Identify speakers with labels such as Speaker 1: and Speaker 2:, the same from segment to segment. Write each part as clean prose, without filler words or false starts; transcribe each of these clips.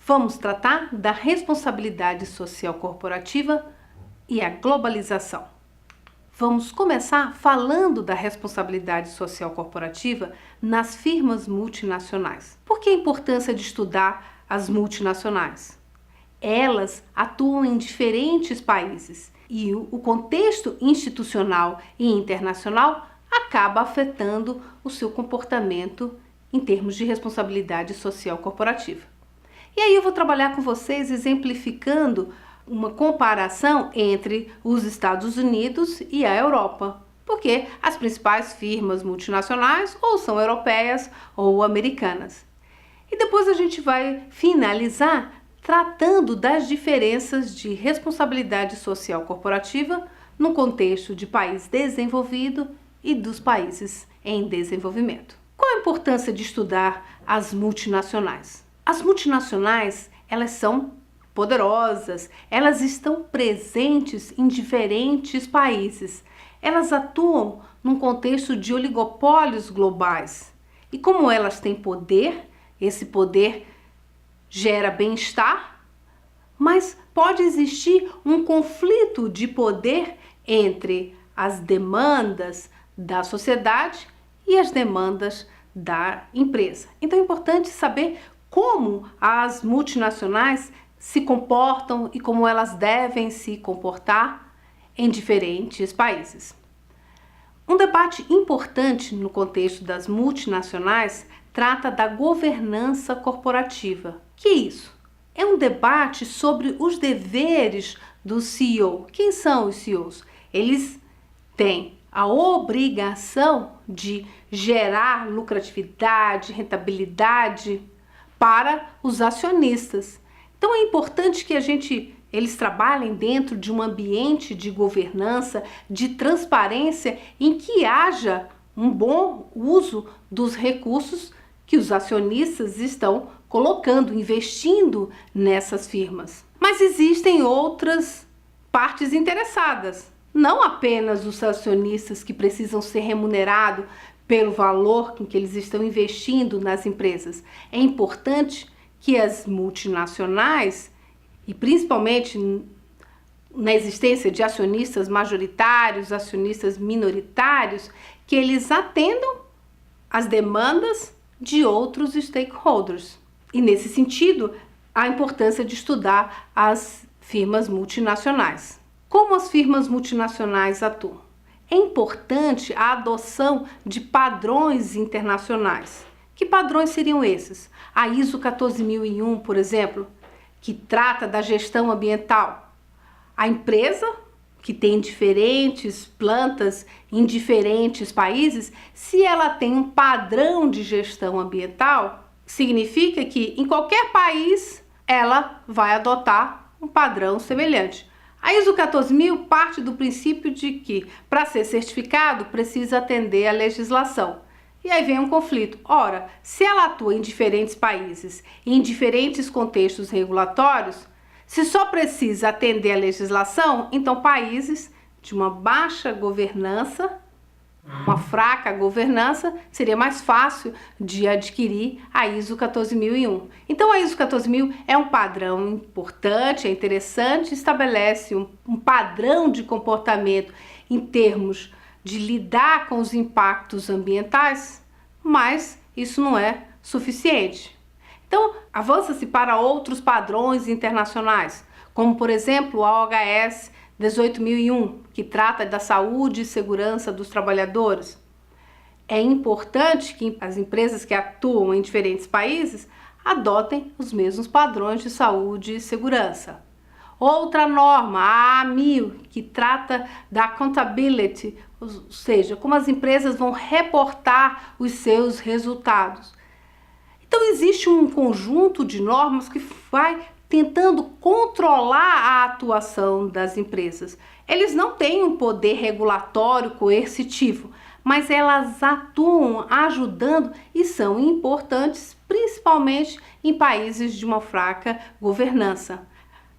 Speaker 1: Vamos tratar da responsabilidade social corporativa e a globalização. Vamos começar falando da responsabilidade social corporativa nas firmas multinacionais. Por que a importância de estudar as multinacionais? Elas atuam em diferentes países e o contexto institucional e internacional acaba afetando o seu comportamento em termos de responsabilidade social corporativa. E aí eu vou trabalhar com vocês exemplificando uma comparação entre os Estados Unidos e a Europa, porque as principais firmas multinacionais ou são europeias ou americanas. E depois a gente vai finalizar tratando das diferenças de responsabilidade social corporativa no contexto de país desenvolvido e dos países em desenvolvimento. Qual a importância de estudar as multinacionais? As multinacionais, elas são poderosas, elas estão presentes em diferentes países. Elas atuam num contexto de oligopólios globais. E como elas têm poder, esse poder gera bem-estar, mas pode existir um conflito de poder entre as demandas da sociedade e as demandas da empresa. Então é importante saber como as multinacionais se comportam e como elas devem se comportar em diferentes países. Um debate importante no contexto das multinacionais trata da governança corporativa. Que é isso? É um debate sobre os deveres do CEO. Quem são os CEOs? Eles têm a obrigação de gerar lucratividade, rentabilidade para os acionistas. Então é importante que eles trabalhem dentro de um ambiente de governança, de transparência, em que haja um bom uso dos recursos que os acionistas estão colocando, investindo nessas firmas. Mas existem outras partes interessadas, não apenas os acionistas que precisam ser remunerados pelo valor com que eles estão investindo nas empresas. É importante que as multinacionais, e principalmente na existência de acionistas majoritários, acionistas minoritários, que eles atendam às demandas de outros stakeholders. E nesse sentido, a importância de estudar as firmas multinacionais. Como as firmas multinacionais atuam? É importante a adoção de padrões internacionais. Que padrões seriam esses? A ISO 14001, por exemplo, que trata da gestão ambiental. A empresa, que tem diferentes plantas em diferentes países, se ela tem um padrão de gestão ambiental, significa que em qualquer país ela vai adotar um padrão semelhante. A ISO 14000 parte do princípio de que, para ser certificado, precisa atender à legislação. E aí vem um conflito. Ora, se ela atua em diferentes países e em diferentes contextos regulatórios, se só precisa atender à legislação, então países de uma baixa governança, uma fraca governança, seria mais fácil de adquirir a ISO 14001. Então a ISO 14000 é um padrão importante, é interessante, estabelece um padrão de comportamento em termos de lidar com os impactos ambientais, mas isso não é suficiente. Então, avança-se para outros padrões internacionais, como por exemplo a OHS 18001, que trata da saúde e segurança dos trabalhadores. É importante que as empresas que atuam em diferentes países adotem os mesmos padrões de saúde e segurança. Outra norma, a A1000, que trata da accountability, ou seja, como as empresas vão reportar os seus resultados. Então existe um conjunto de normas que vai tentando controlar a atuação das empresas. Eles não têm um poder regulatório coercitivo, mas elas atuam ajudando e são importantes, principalmente em países de uma fraca governança,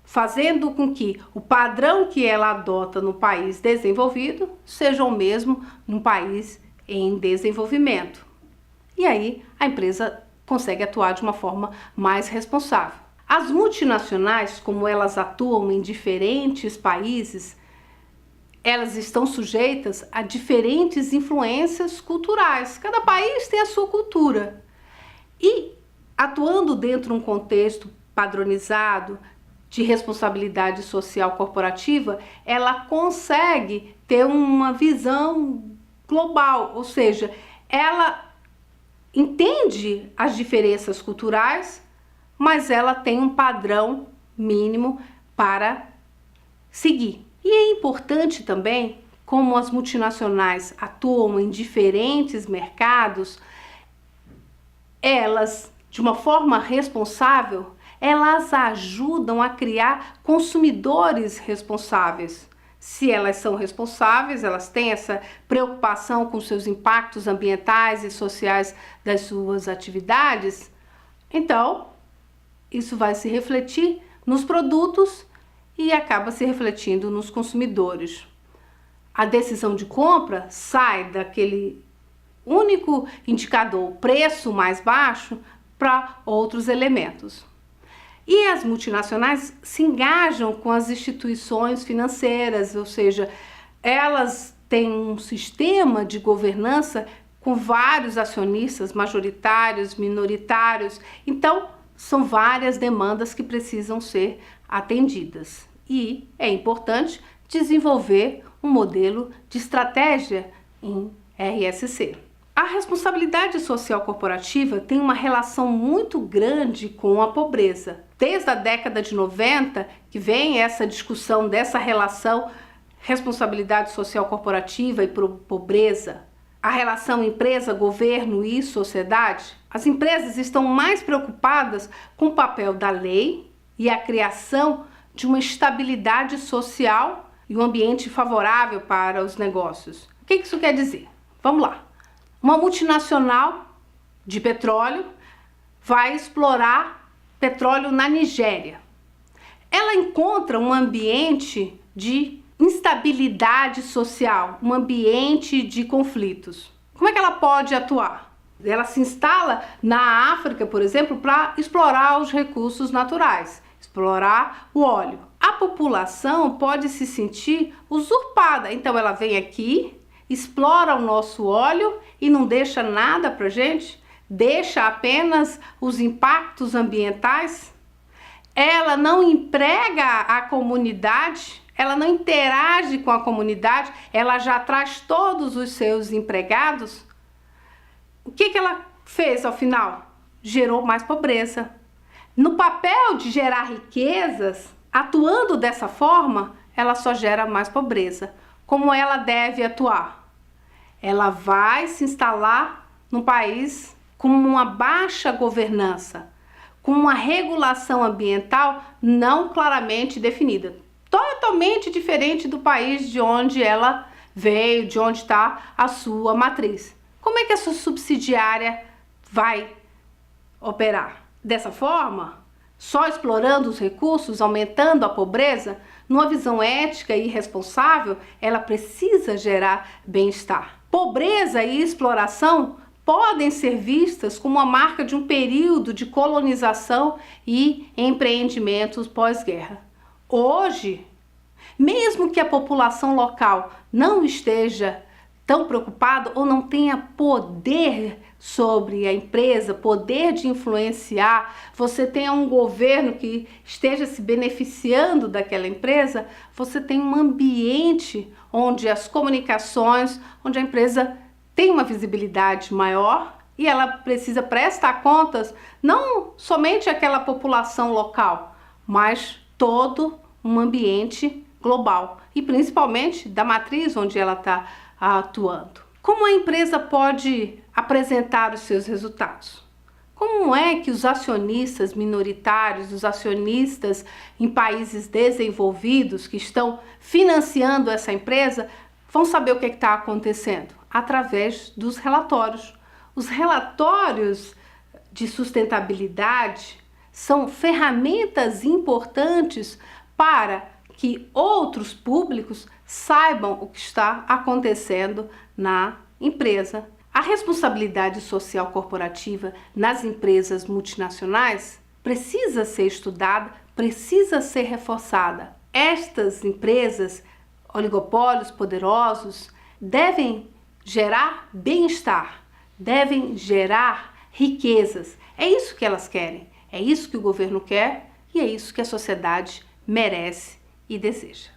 Speaker 1: fazendo com que o padrão que ela adota no país desenvolvido seja o mesmo no país em desenvolvimento. E aí a empresa consegue atuar de uma forma mais responsável. As multinacionais, como elas atuam em diferentes países, elas estão sujeitas a diferentes influências culturais. Cada país tem a sua cultura. E atuando dentro de um contexto padronizado de responsabilidade social corporativa, ela consegue ter uma visão global, ou seja, ela entende as diferenças culturais, mas ela tem um padrão mínimo para seguir. E é importante também, como as multinacionais atuam em diferentes mercados, elas, de uma forma responsável, elas ajudam a criar consumidores responsáveis. Se elas são responsáveis, elas têm essa preocupação com seus impactos ambientais e sociais das suas atividades, então isso vai se refletir nos produtos e acaba se refletindo nos consumidores. A decisão de compra sai daquele único indicador, preço mais baixo, para outros elementos. E as multinacionais se engajam com as instituições financeiras, ou seja, elas têm um sistema de governança com vários acionistas majoritários, minoritários. Então, são várias demandas que precisam ser atendidas. E é importante desenvolver um modelo de estratégia em RSC. A responsabilidade social corporativa tem uma relação muito grande com a pobreza. Desde a década de 90, que vem essa discussão dessa relação responsabilidade social corporativa e pobreza, a relação empresa, governo e sociedade, as empresas estão mais preocupadas com o papel da lei e a criação de uma estabilidade social e um ambiente favorável para os negócios. O que isso quer dizer? Vamos lá. Uma multinacional de petróleo vai explorar petróleo na Nigéria. Ela encontra um ambiente de instabilidade social, um ambiente de conflitos. Como é que ela pode atuar? Ela se instala na África, por exemplo, para explorar os recursos naturais, explorar o óleo. A população pode se sentir usurpada, então ela vem aqui, explora o nosso óleo e não deixa nada para gente, deixa apenas os impactos ambientais. Ela não emprega a comunidade, ela não interage com a comunidade, ela já traz todos os seus empregados. O que ela fez ao final? Gerou mais pobreza. No papel de gerar riquezas, atuando dessa forma, ela só gera mais pobreza. Como ela deve atuar? Ela vai se instalar num país com uma baixa governança, com uma regulação ambiental não claramente definida. Totalmente diferente do país de onde ela veio, de onde está a sua matriz. Como é que essa subsidiária vai operar? Dessa forma, só explorando os recursos, aumentando a pobreza? Numa visão ética e responsável, ela precisa gerar bem-estar. Pobreza e exploração podem ser vistas como uma marca de um período de colonização e empreendimentos pós-guerra. Hoje, mesmo que a população local não esteja tão preocupada ou não tenha poder sobre a empresa, poder de influenciar, você tenha um governo que esteja se beneficiando daquela empresa, você tem um ambiente onde as comunicações, onde a empresa tem uma visibilidade maior e ela precisa prestar contas não somente àquela população local, mas todo um ambiente global e principalmente da matriz onde ela está atuando. Como a empresa pode apresentar os seus resultados? Como é que os acionistas minoritários, os acionistas em países desenvolvidos que estão financiando essa empresa vão saber o que está acontecendo? Através dos relatórios. Os relatórios de sustentabilidade são ferramentas importantes para que outros públicos saibam o que está acontecendo na empresa. A responsabilidade social corporativa nas empresas multinacionais precisa ser estudada, precisa ser reforçada. Estas empresas, oligopólios poderosos, devem gerar bem-estar, devem gerar riquezas. É isso que elas querem, é isso que o governo quer e é isso que a sociedade merece e deseja.